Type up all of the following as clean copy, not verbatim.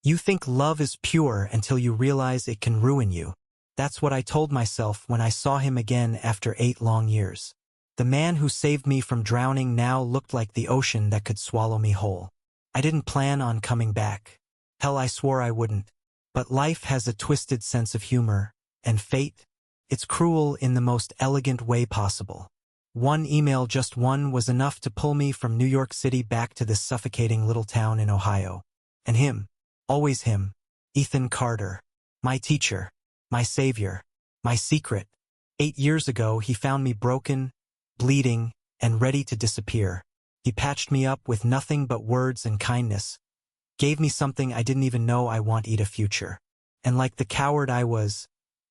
You think love is pure until you realize it can ruin you. That's what I told myself when I saw him again after 8 long years. The man who saved me from drowning now looked like the ocean that could swallow me whole. I didn't plan on coming back. Hell, I swore I wouldn't. But life has a twisted sense of humor, and fate, it's cruel in the most elegant way possible. One email, just one, was enough to pull me from New York City back to this suffocating little town in Ohio. And him, always him, Ethan Carter, my teacher, my savior, my secret. 8 years ago, he found me broken, bleeding, and ready to disappear. He patched me up with nothing but words and kindness, gave me something I didn't even know I wanted, a future. And like the coward I was,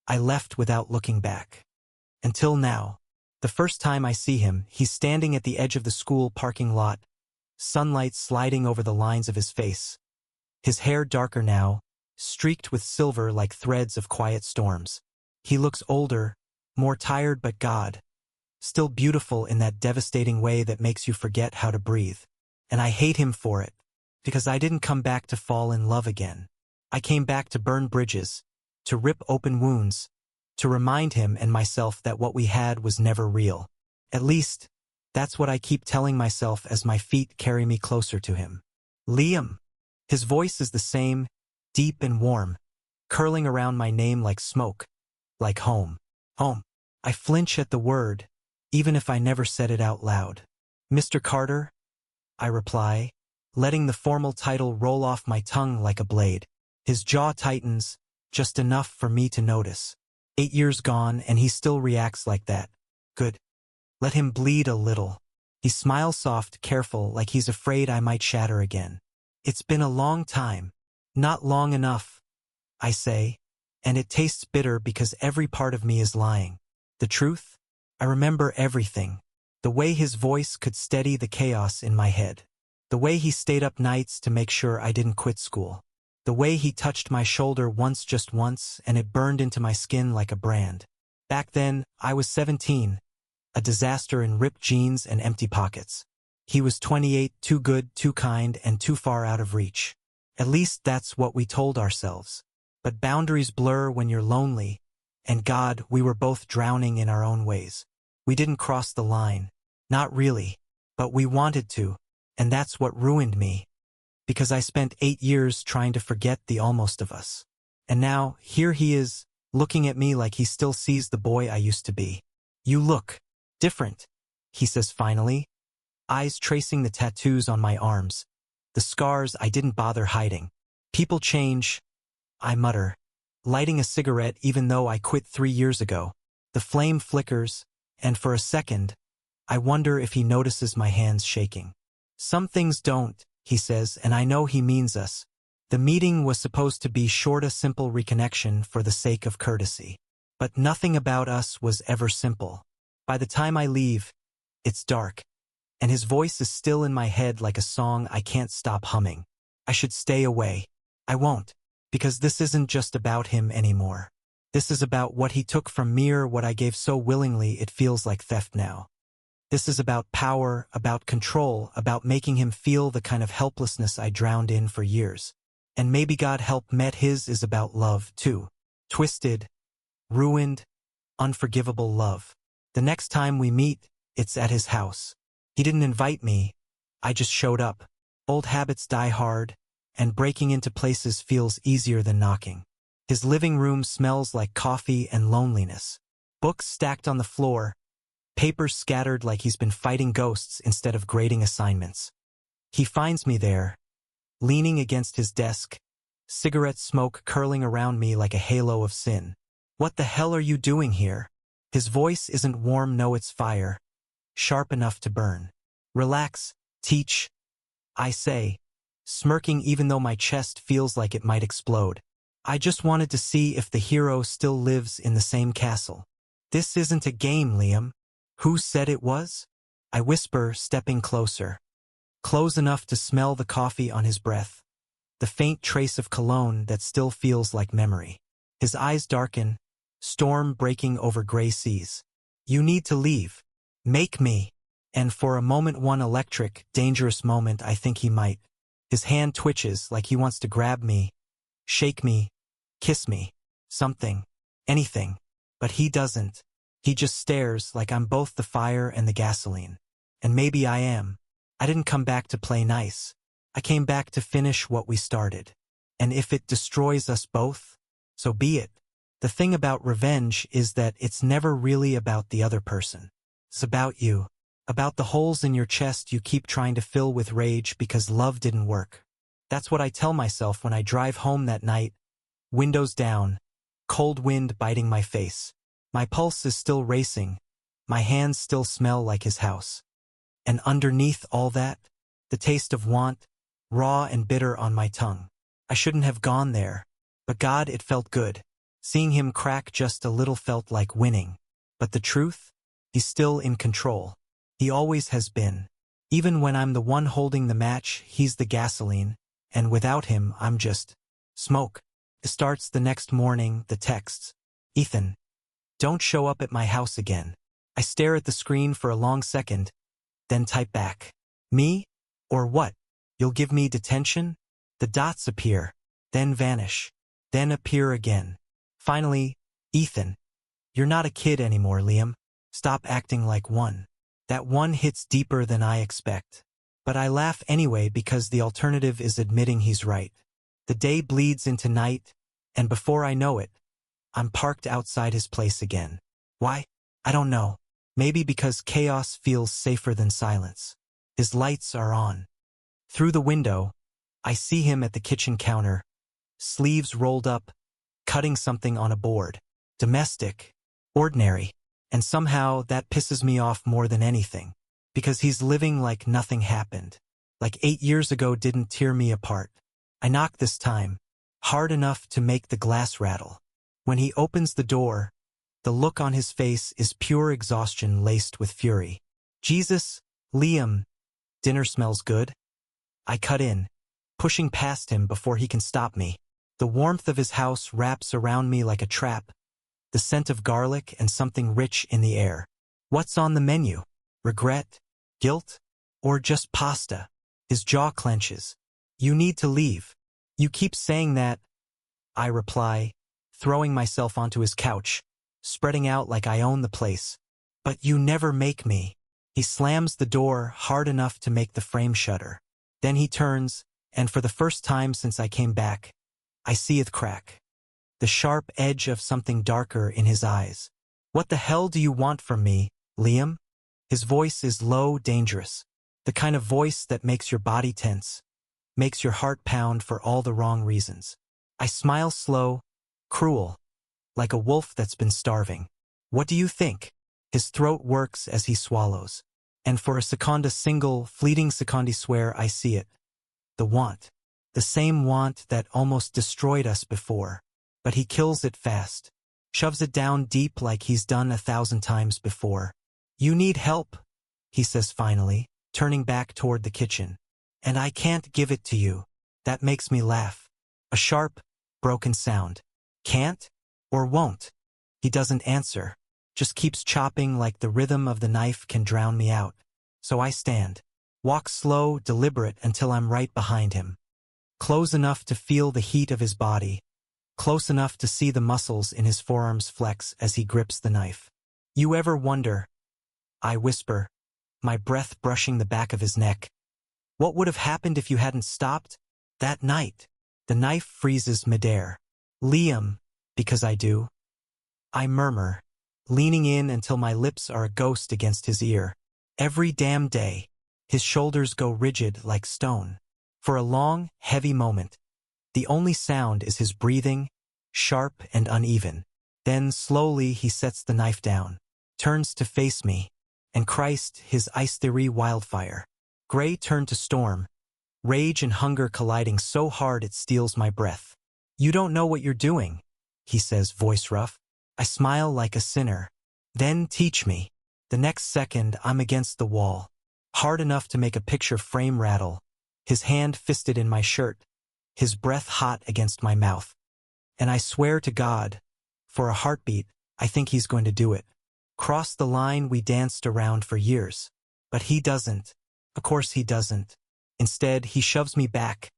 I left without looking back. Until now. The first time I see him, he's standing at the edge of the school parking lot, sunlight sliding over the lines of his face. His hair darker now, streaked with silver like threads of quiet storms. He looks older, more tired, but God, still beautiful in that devastating way that makes you forget how to breathe. And I hate him for it, because I didn't come back to fall in love again. I came back to burn bridges, to rip open wounds, to remind him and myself that what we had was never real. At least, that's what I keep telling myself as my feet carry me closer to him. Liam. His voice is the same, deep and warm, curling around my name like smoke, like home. Home. I flinch at the word, even if I never said it out loud. Mr. Carter, I reply, letting the formal title roll off my tongue like a blade. His jaw tightens, just enough for me to notice. 8 years gone, and he still reacts like that. Good. Let him bleed a little. He smiles soft, careful, like he's afraid I might shatter again. It's been a long time. Not long enough, I say, and it tastes bitter because every part of me is lying. The truth? I remember everything. The way his voice could steady the chaos in my head. The way he stayed up nights to make sure I didn't quit school. The way he touched my shoulder once, just once, and it burned into my skin like a brand. Back then, I was 17, a disaster in ripped jeans and empty pockets. He was 28, too good, too kind, and too far out of reach. At least that's what we told ourselves. But boundaries blur when you're lonely, and God, we were both drowning in our own ways. We didn't cross the line. Not really. But we wanted to, and that's what ruined me. Because I spent 8 years trying to forget the almost of us. And now, here he is, looking at me like he still sees the boy I used to be. You look different, he says finally, eyes tracing the tattoos on my arms, the scars I didn't bother hiding. People change, I mutter, lighting a cigarette even though I quit 3 years ago. The flame flickers, and for a second, I wonder if he notices my hands shaking. Some things don't, he says, and I know he means us. The meeting was supposed to be short, a simple reconnection for the sake of courtesy. But nothing about us was ever simple. By the time I leave, it's dark, and his voice is still in my head like a song I can't stop humming. I should stay away. I won't, because this isn't just about him anymore. This is about what he took from me, or what I gave so willingly it feels like theft now. This is about power, about control, about making him feel the kind of helplessness I drowned in for years. And maybe God help met his is about love, too. Twisted, ruined, unforgivable love. The next time we meet, it's at his house. He didn't invite me. I just showed up. Old habits die hard, and breaking into places feels easier than knocking. His living room smells like coffee and loneliness. Books stacked on the floor, papers scattered like he's been fighting ghosts instead of grading assignments. He finds me there, leaning against his desk, cigarette smoke curling around me like a halo of sin. What the hell are you doing here? His voice isn't warm, no, it's fire, sharp enough to burn. Relax, teach, I say, smirking even though my chest feels like it might explode. I just wanted to see if the hero still lives in the same castle. This isn't a game, Liam. Who said it was? I whisper, stepping closer. Close enough to smell the coffee on his breath, the faint trace of cologne that still feels like memory. His eyes darken, storm breaking over gray seas. You need to leave. Make me. And for a moment, one electric, dangerous moment, I think he might. His hand twitches like he wants to grab me, shake me, kiss me, something, anything. But he doesn't. He just stares like I'm both the fire and the gasoline. And maybe I am. I didn't come back to play nice. I came back to finish what we started. And if it destroys us both, so be it. The thing about revenge is that it's never really about the other person. It's about you. About the holes in your chest you keep trying to fill with rage because love didn't work. That's what I tell myself when I drive home that night, windows down, cold wind biting my face. My pulse is still racing. My hands still smell like his house. And underneath all that, the taste of want, raw and bitter on my tongue. I shouldn't have gone there. But God, it felt good. Seeing him crack just a little felt like winning. But the truth? He's still in control. He always has been. Even when I'm the one holding the match, he's the gasoline. And without him, I'm just smoke. It starts the next morning, the texts. Ethan, don't show up at my house again. I stare at the screen for a long second, then type back. Me? Or what? You'll give me detention? The dots appear, then vanish, then appear again. Finally, Ethan. You're not a kid anymore, Liam. Stop acting like one. That one hits deeper than I expect. But I laugh anyway because the alternative is admitting he's right. The day bleeds into night, and before I know it, I'm parked outside his place again. Why? I don't know. Maybe because chaos feels safer than silence. His lights are on. Through the window, I see him at the kitchen counter, sleeves rolled up, cutting something on a board. Domestic, ordinary, and somehow that pisses me off more than anything. Because he's living like nothing happened. Like 8 years ago didn't tear me apart. I knock this time, hard enough to make the glass rattle. When he opens the door, the look on his face is pure exhaustion laced with fury. Jesus, Liam, dinner smells good. I cut in, pushing past him before he can stop me. The warmth of his house wraps around me like a trap, the scent of garlic and something rich in the air. What's on the menu? Regret? Guilt? Or just pasta? His jaw clenches. You need to leave. You keep saying that. I reply, throwing myself onto his couch, spreading out like I own the place. But you never make me. He slams the door hard enough to make the frame shudder. Then he turns, and for the first time since I came back, I see it crack. The sharp edge of something darker in his eyes. What the hell do you want from me, Liam? His voice is low, dangerous. The kind of voice that makes your body tense, makes your heart pound for all the wrong reasons. I smile slow, cruel, like a wolf that's been starving. What do you think? His throat works as he swallows. And for a second, a single, fleeting second, I swear I see it. The want. The same want that almost destroyed us before. But he kills it fast. Shoves it down deep like he's done 1,000 times before. You need help, he says finally, turning back toward the kitchen. And I can't give it to you. That makes me laugh. A sharp, broken sound. Can't? Or won't? He doesn't answer. Just keeps chopping like the rhythm of the knife can drown me out. So I stand. Walk slow, deliberate until I'm right behind him. Close enough to feel the heat of his body. Close enough to see the muscles in his forearms flex as he grips the knife. You ever wonder, I whisper, my breath brushing the back of his neck, what would have happened if you hadn't stopped? That night, the knife freezes midair. Liam, because I do. I murmur, leaning in until my lips are a ghost against his ear. Every damn day, his shoulders go rigid like stone. For a long, heavy moment, the only sound is his breathing, sharp and uneven. Then slowly he sets the knife down, turns to face me, and Christ, his ice-theory wildfire. Gray turned to storm, rage and hunger colliding so hard it steals my breath. You don't know what you're doing, he says, voice rough. I smile like a sinner. Then teach me. The next second, I'm against the wall, hard enough to make a picture frame rattle, his hand fisted in my shirt, his breath hot against my mouth. And I swear to God, for a heartbeat, I think he's going to do it. Cross the line we danced around for years. But he doesn't. Of course he doesn't. Instead, he shoves me back,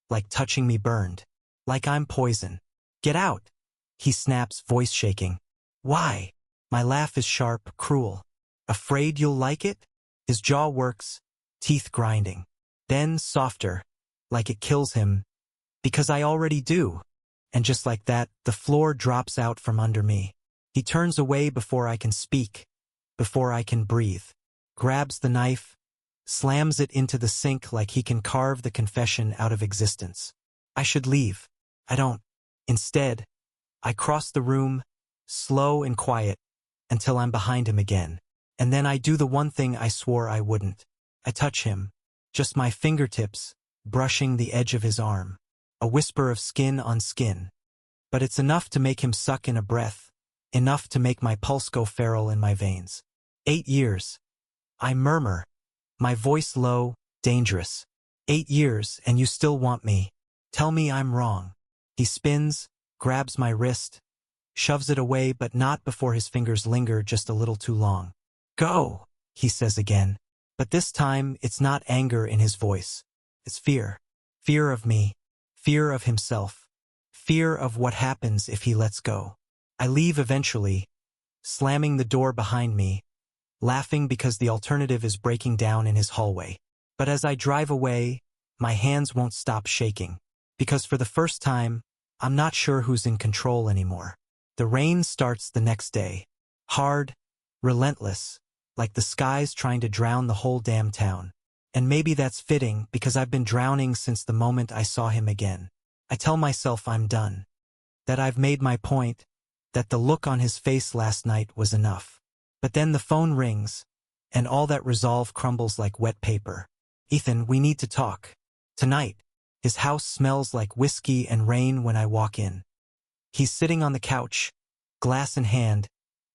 like touching me burned. like I'm poison. Get out, he snaps, voice shaking. Why? My laugh is sharp, cruel. Afraid you'll like it? His jaw works, teeth grinding. Then softer, like it kills him, because I already do. And just like that, the floor drops out from under me. He turns away before I can speak, before I can breathe. Grabs the knife, slams it into the sink like he can carve the confession out of existence. I should leave. I don't. Instead, I cross the room, slow and quiet, until I'm behind him again. And then I do the one thing I swore I wouldn't. I touch him, just my fingertips, brushing the edge of his arm. A whisper of skin on skin. But it's enough to make him suck in a breath, enough to make my pulse go feral in my veins. 8 years. I murmur, my voice low, dangerous. 8 years, and you still want me. Tell me I'm wrong. He spins, grabs my wrist, shoves it away, but not before his fingers linger just a little too long. Go, he says again. But this time, it's not anger in his voice. It's fear. Fear of me. Fear of himself. Fear of what happens if he lets go. I leave eventually, slamming the door behind me, laughing because the alternative is breaking down in his hallway. But as I drive away, my hands won't stop shaking. Because for the first time, I'm not sure who's in control anymore. The rain starts the next day. Hard, relentless, like the sky's trying to drown the whole damn town. And maybe that's fitting because I've been drowning since the moment I saw him again. I tell myself I'm done. That I've made my point, that the look on his face last night was enough. But then the phone rings, and all that resolve crumbles like wet paper. Ethan, we need to talk. Tonight. His house smells like whiskey and rain when I walk in. He's sitting on the couch, glass in hand,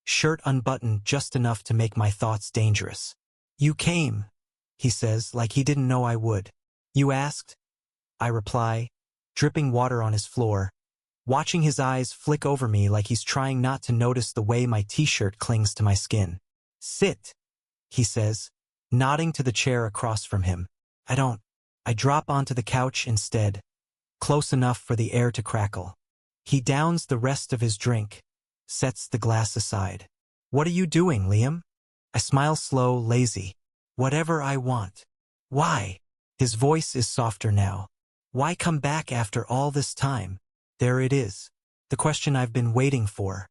shirt unbuttoned just enough to make my thoughts dangerous. You came, he says, like he didn't know I would. You asked? I reply, dripping water on his floor, watching his eyes flick over me like he's trying not to notice the way my t-shirt clings to my skin. Sit, he says, nodding to the chair across from him. I don't. I drop onto the couch instead, close enough for the air to crackle. He downs the rest of his drink, sets the glass aside. What are you doing, Liam? I smile slow, lazy. Whatever I want. Why? His voice is softer now. Why come back after all this time? There it is. The question I've been waiting for.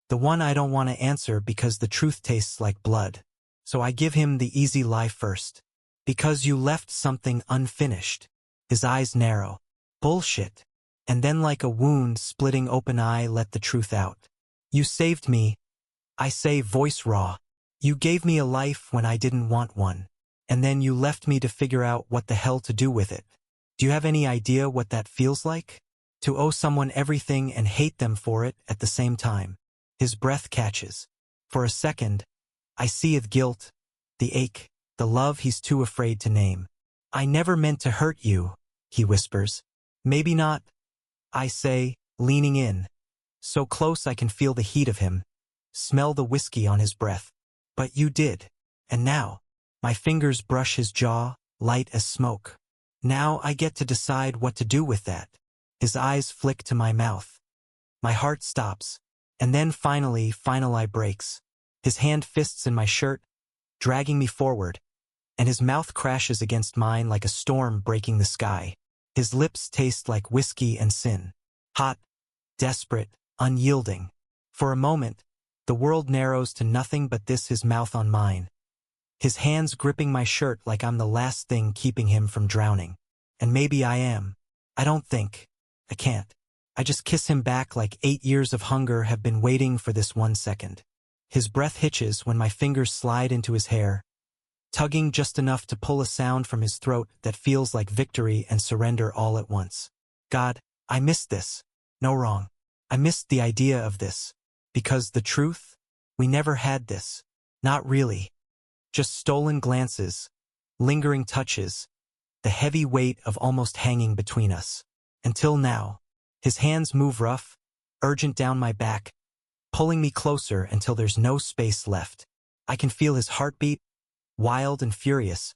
The one I don't want to answer because the truth tastes like blood. So I give him the easy lie first. Because you left something unfinished. His eyes narrow. Bullshit. And then like a wound splitting open I let the truth out. You saved me. I say, voice raw. You gave me a life when I didn't want one. And then you left me to figure out what the hell to do with it. Do you have any idea what that feels like? To owe someone everything and hate them for it at the same time. His breath catches. For a second, I see the guilt, the ache, the love he's too afraid to name. I never meant to hurt you, he whispers. Maybe not, I say, leaning in. So close I can feel the heat of him, smell the whiskey on his breath. But you did. And now, my fingers brush his jaw, light as smoke. Now I get to decide what to do with that. His eyes flick to my mouth. My heart stops. And then finally breaks. His hand fists in my shirt, dragging me forward. And his mouth crashes against mine like a storm breaking the sky. His lips taste like whiskey and sin. Hot, desperate, unyielding. For a moment, the world narrows to nothing but his mouth on mine. His hands gripping my shirt like I'm the last thing keeping him from drowning. And maybe I am. I don't think. I can't. I just kiss him back like 8 years of hunger have been waiting for this 1 second. His breath hitches when my fingers slide into his hair, tugging just enough to pull a sound from his throat that feels like victory and surrender all at once. God, I missed this. No wrong. I missed the idea of this. Because the truth? We never had this. Not really. Just stolen glances, lingering touches, the heavy weight of almost hanging between us. Until now. His hands move rough, urgent down my back, pulling me closer until there's no space left. I can feel his heartbeat, wild and furious,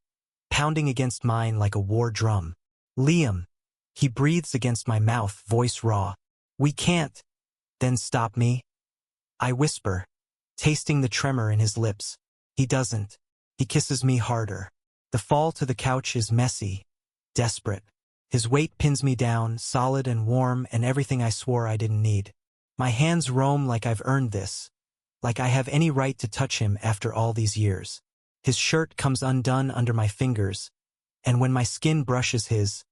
pounding against mine like a war drum. Liam, He breathes against my mouth, voice raw. We can't. Then stop me. I whisper, tasting the tremor in his lips. He doesn't. He kisses me harder. The fall to the couch is messy, desperate. His weight pins me down, solid and warm, and everything I swore I didn't need. My hands roam like I've earned this, like I have any right to touch him after all these years. His shirt comes undone under my fingers, and when my skin brushes his,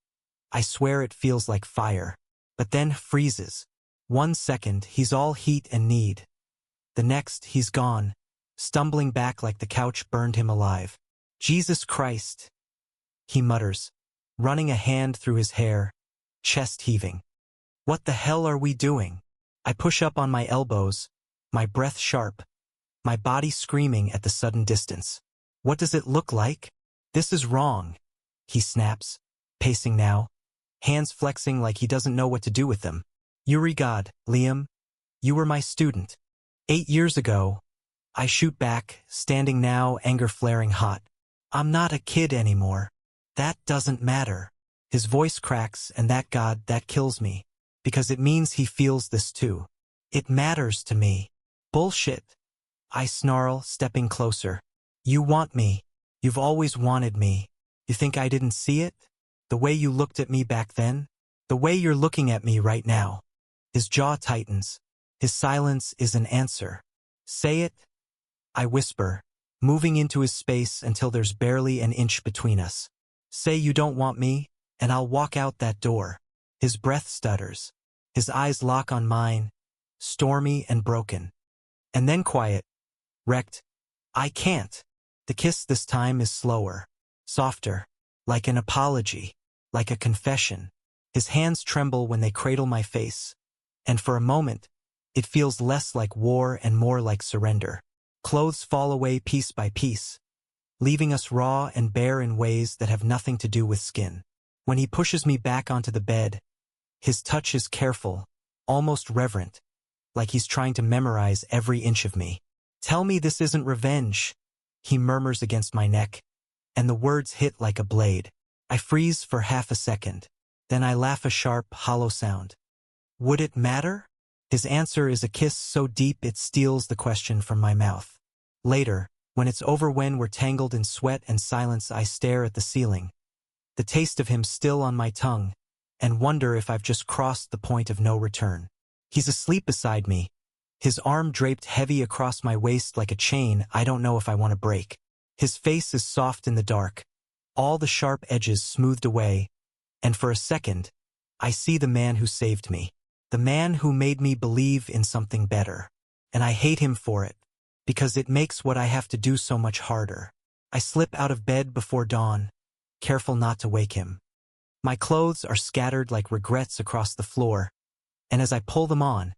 I swear it feels like fire, but then freezes. 1 second, he's all heat and need. The next, he's gone, stumbling back like the couch burned him alive. Jesus Christ, he mutters, running a hand through his hair, chest heaving. What the hell are we doing? I push up on my elbows, my breath sharp, my body screaming at the sudden distance. What does it look like? This is wrong, he snaps, pacing now, hands flexing like he doesn't know what to do with them. Yuri God, Liam, you were my student. 8 years ago. I shoot back, standing now, anger flaring hot. I'm not a kid anymore. That doesn't matter. His voice cracks, and that kills me. Because it means he feels this too. It matters to me. Bullshit. I snarl, stepping closer. You want me. You've always wanted me. You think I didn't see it? The way you looked at me back then? The way you're looking at me right now. His jaw tightens. His silence is an answer. Say it. I whisper, moving into his space until there's barely an inch between us. Say you don't want me, and I'll walk out that door. His breath stutters. His eyes lock on mine, stormy and broken. And then quiet. Wrecked. I can't. The kiss this time is slower, softer, like an apology, like a confession. His hands tremble when they cradle my face, and for a moment, it feels less like war and more like surrender. Clothes fall away piece by piece, leaving us raw and bare in ways that have nothing to do with skin. When he pushes me back onto the bed, his touch is careful, almost reverent, like he's trying to memorize every inch of me. Tell me this isn't revenge, he murmurs against my neck, and the words hit like a blade. I freeze for half a second, then I laugh a sharp, hollow sound. Would it matter? His answer is a kiss so deep it steals the question from my mouth. Later, when it's over, when we're tangled in sweat and silence, I stare at the ceiling, the taste of him still on my tongue, and wonder if I've just crossed the point of no return. He's asleep beside me, his arm draped heavy across my waist like a chain I don't know if I want to break. His face is soft in the dark, all the sharp edges smoothed away, and for a second, I see the man who saved me. The man who made me believe in something better. And I hate him for it, because it makes what I have to do so much harder. I slip out of bed before dawn, careful not to wake him. My clothes are scattered like regrets across the floor, and as I pull them on,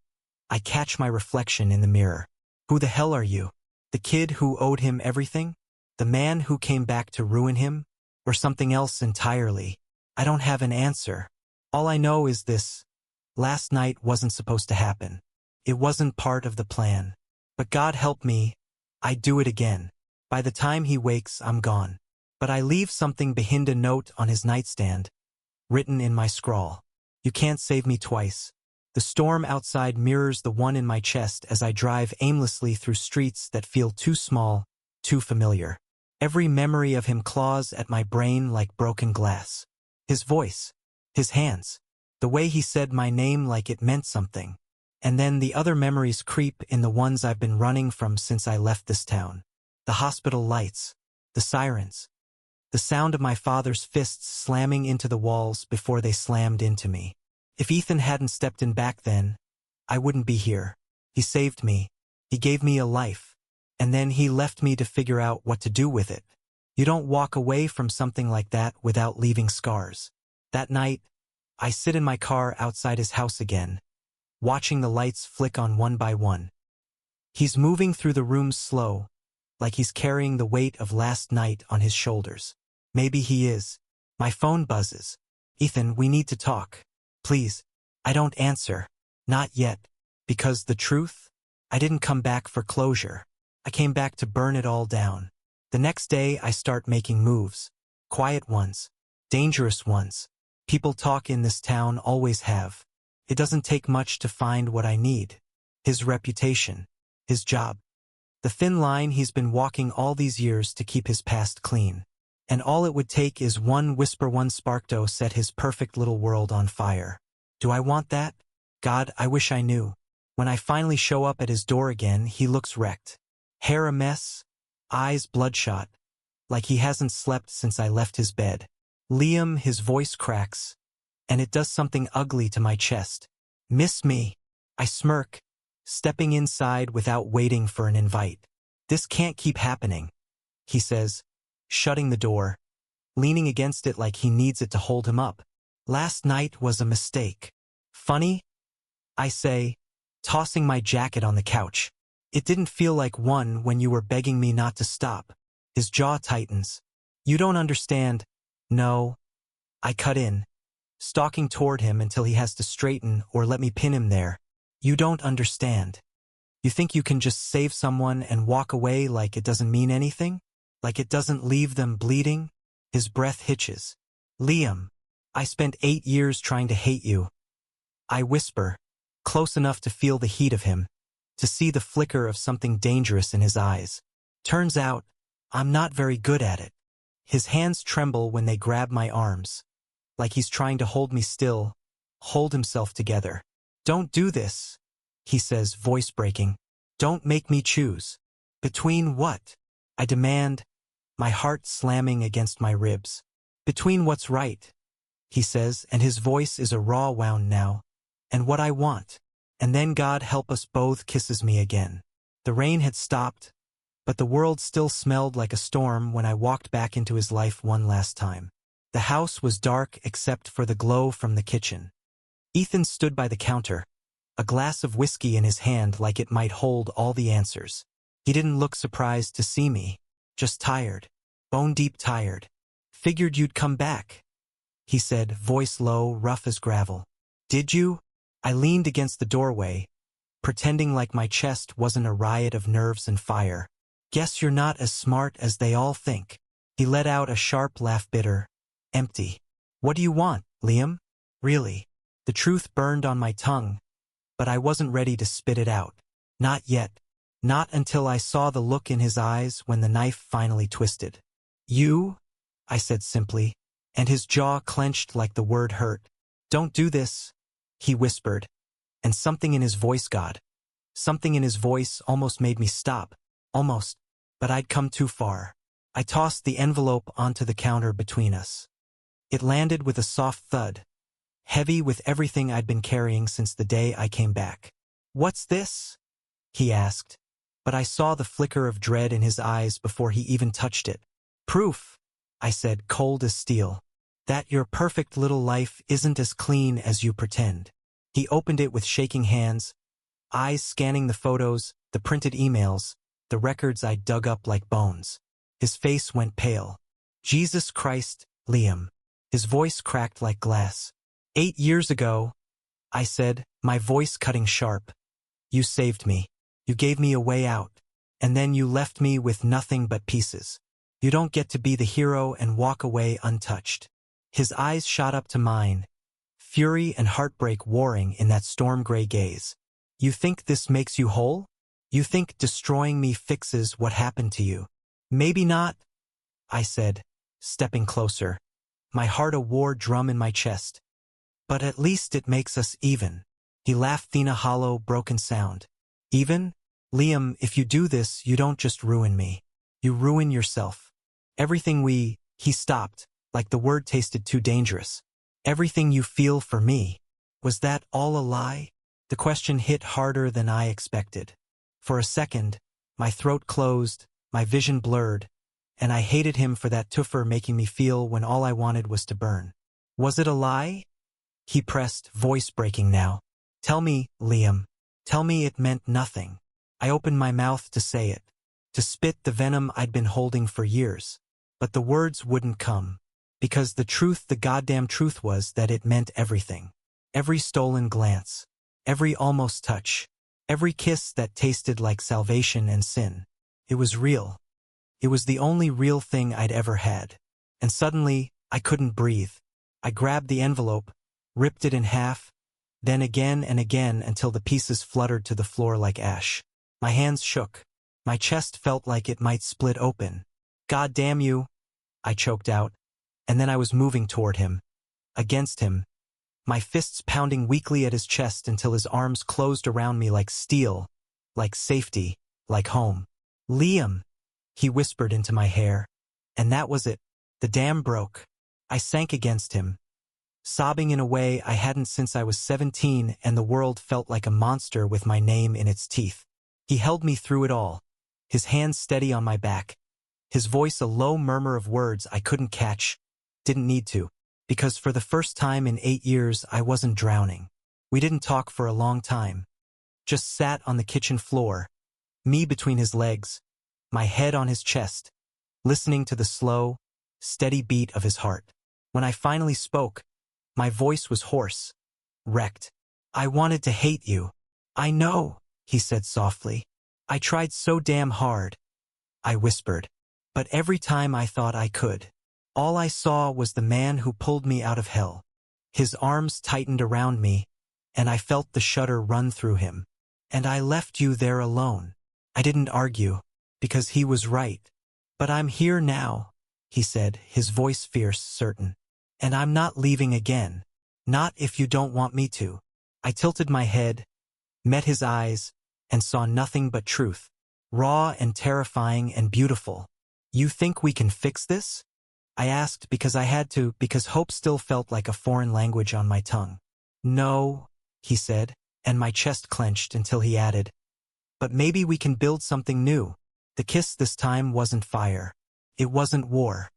I catch my reflection in the mirror. Who the hell are you? The kid who owed him everything? The man who came back to ruin him? Or something else entirely? I don't have an answer. All I know is this. Last night wasn't supposed to happen. It wasn't part of the plan. But God help me, I'd do it again. By the time he wakes, I'm gone. But I leave something behind, a note on his nightstand, written in my scrawl. You can't save me twice. The storm outside mirrors the one in my chest as I drive aimlessly through streets that feel too small, too familiar. Every memory of him claws at my brain like broken glass. His voice, his hands, the way he said my name like it meant something. And then the other memories creep in, the ones I've been running from since I left this town. The hospital lights, the sirens, the sound of my father's fists slamming into the walls before they slammed into me. If Ethan hadn't stepped in back then, I wouldn't be here. He saved me. He gave me a life. And then he left me to figure out what to do with it. You don't walk away from something like that without leaving scars. That night, I sit in my car outside his house again, watching the lights flick on one by one. He's moving through the rooms slow, like he's carrying the weight of last night on his shoulders. Maybe he is. My phone buzzes. Ethan, we need to talk. Please. I don't answer. Not yet. Because the truth? I didn't come back for closure. I came back to burn it all down. The next day I start making moves. Quiet ones. Dangerous ones. People talk in this town always have. It doesn't take much to find what I need. His reputation. His job. The thin line he's been walking all these years to keep his past clean. And all it would take is one whisper, one spark to set his perfect little world on fire. Do I want that? God, I wish I knew. When I finally show up at his door again, he looks wrecked. Hair a mess, eyes bloodshot, like he hasn't slept since I left his bed. Liam, his voice cracks, and it does something ugly to my chest. Miss me? I smirk, stepping inside without waiting for an invite. This can't keep happening, he says, shutting the door, leaning against it like he needs it to hold him up. Last night was a mistake. Funny? I say, tossing my jacket on the couch. It didn't feel like one when you were begging me not to stop. His jaw tightens. You don't understand. No. I cut in, stalking toward him until he has to straighten or let me pin him there. You don't understand. You think you can just save someone and walk away like it doesn't mean anything? Like it doesn't leave them bleeding? His breath hitches. Liam, I spent 8 years trying to hate you. I whisper, close enough to feel the heat of him, to see the flicker of something dangerous in his eyes. Turns out, I'm not very good at it. His hands tremble when they grab my arms, like he's trying to hold me still, hold himself together. Don't do this, he says, voice breaking. Don't make me choose. Between what? I demand, my heart slamming against my ribs. Between what's right, he says, and his voice is a raw wound now, and what I want. And then God help us both kisses me again. The rain had stopped, but the world still smelled like a storm when I walked back into his life one last time. The house was dark except for the glow from the kitchen. Ethan stood by the counter, a glass of whiskey in his hand like it might hold all the answers. He didn't look surprised to see me, just tired, bone-deep tired. Figured you'd come back, he said, voice low, rough as gravel. Did you? I leaned against the doorway, pretending like my chest wasn't a riot of nerves and fire. Guess you're not as smart as they all think. He let out a sharp laugh, bitter, empty. What do you want, Liam? Really? The truth burned on my tongue, but I wasn't ready to spit it out. Not yet. Not until I saw the look in his eyes when the knife finally twisted. You? I said simply, and his jaw clenched like the word hurt. Don't do this, he whispered, and something in his voice, God. Something in his voice almost made me stop. Almost. But I'd come too far. I tossed the envelope onto the counter between us. It landed with a soft thud, heavy with everything I'd been carrying since the day I came back. What's this? He asked, but I saw the flicker of dread in his eyes before he even touched it. Proof, I said, cold as steel, that your perfect little life isn't as clean as you pretend. He opened it with shaking hands, eyes scanning the photos, the printed emails, the records I dug up like bones. His face went pale. Jesus Christ, Liam. His voice cracked like glass. 8 years ago, I said, my voice cutting sharp. You saved me. You gave me a way out. And then you left me with nothing but pieces. You don't get to be the hero and walk away untouched. His eyes shot up to mine, fury and heartbreak warring in that storm-gray gaze. You think this makes you whole? You think destroying me fixes what happened to you? Maybe not, I said, stepping closer, my heart a war drum in my chest. But at least it makes us even. He laughed in a hollow, broken sound. Even? Liam, if you do this, you don't just ruin me. You ruin yourself. Everything he stopped, like the word tasted too dangerous. Everything you feel for me. Was that all a lie? The question hit harder than I expected. For a second, my throat closed, my vision blurred, and I hated him for that tuffer making me feel when all I wanted was to burn. Was it a lie? He pressed, voice breaking now. Tell me, Liam. Tell me it meant nothing. I opened my mouth to say it, to spit the venom I'd been holding for years. But the words wouldn't come, because the truth, the goddamn truth was that it meant everything. Every stolen glance, every almost touch, every kiss that tasted like salvation and sin. It was real. It was the only real thing I'd ever had. And suddenly, I couldn't breathe. I grabbed the envelope, ripped it in half, then again and again until the pieces fluttered to the floor like ash. My hands shook. My chest felt like it might split open. "God damn you," I choked out, and then I was moving toward him, against him, my fists pounding weakly at his chest until his arms closed around me like steel, like safety, like home. "Liam," he whispered into my hair. And that was it. The dam broke. I sank against him, sobbing in a way I hadn't since I was 17, and the world felt like a monster with my name in its teeth. He held me through it all, his hands steady on my back, his voice a low murmur of words I couldn't catch, didn't need to, because for the first time in 8 years I wasn't drowning. We didn't talk for a long time. Just sat on the kitchen floor, me between his legs, my head on his chest, listening to the slow, steady beat of his heart. When I finally spoke, my voice was hoarse, wrecked. "I wanted to hate you. I know," he said softly. "I tried so damn hard," I whispered. "But every time I thought I could, all I saw was the man who pulled me out of hell." His arms tightened around me, and I felt the shudder run through him. "And I left you there alone." I didn't argue, because he was right. "But I'm here now," he said, his voice fierce, certain. "And I'm not leaving again. Not if you don't want me to." I tilted my head, met his eyes, and saw nothing but truth. Raw and terrifying and beautiful. "You think we can fix this?" I asked because I had to, because hope still felt like a foreign language on my tongue. "No," he said, and my chest clenched until he added, "But maybe we can build something new." The kiss this time wasn't fire. It wasn't war.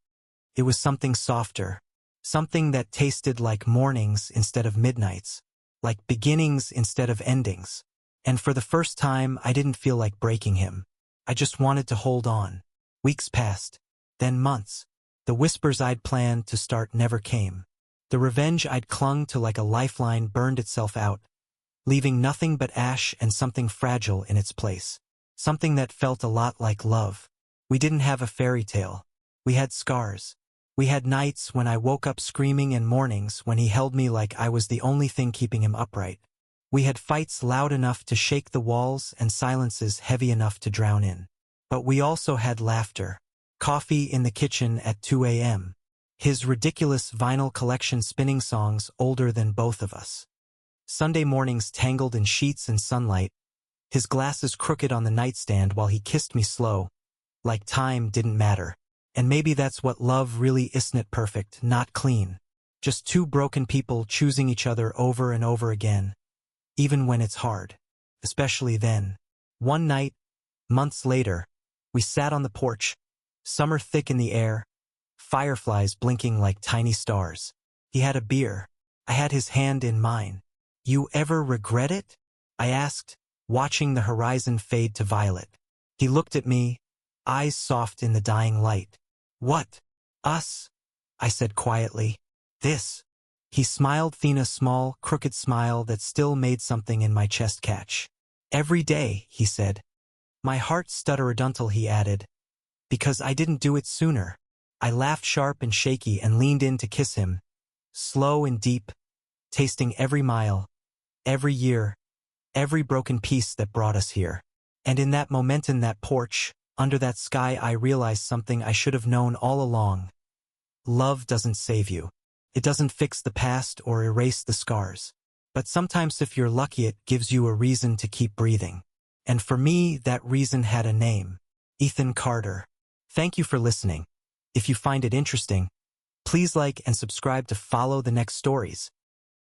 It was something softer. Something that tasted like mornings instead of midnights. Like beginnings instead of endings. And for the first time, I didn't feel like breaking him. I just wanted to hold on. Weeks passed. Then months. The whispers I'd planned to start never came. The revenge I'd clung to like a lifeline burned itself out, leaving nothing but ash and something fragile in its place. Something that felt a lot like love. We didn't have a fairy tale. We had scars. We had nights when I woke up screaming and mornings when he held me like I was the only thing keeping him upright. We had fights loud enough to shake the walls and silences heavy enough to drown in. But we also had laughter. Coffee in the kitchen at 2 a.m. His ridiculous vinyl collection spinning songs older than both of us. Sunday mornings tangled in sheets and sunlight, his glasses crooked on the nightstand while he kissed me slow, like time didn't matter. And maybe that's what love really isn't, it perfect, not clean. Just two broken people choosing each other over and over again, even when it's hard. Especially then. One night, months later, we sat on the porch, summer thick in the air, fireflies blinking like tiny stars. He had a beer. I had his hand in mine. "You ever regret it?" I asked, watching the horizon fade to violet. He looked at me, eyes soft in the dying light. "What? Us?" I said quietly. "This." He smiled, thin, a small, crooked smile that still made something in my chest catch. "Every day," he said. My heart stuttered until he added, "Because I didn't do it sooner." I laughed sharp and shaky and leaned in to kiss him, slow and deep, tasting every mile, every year, every broken piece that brought us here. And in that moment, in that porch, under that sky, I realized something I should have known all along. Love doesn't save you. It doesn't fix the past or erase the scars. But sometimes, if you're lucky, it gives you a reason to keep breathing. And for me, that reason had a name. Ethan Carter. Thank you for listening. If you find it interesting, please like and subscribe to follow the next stories.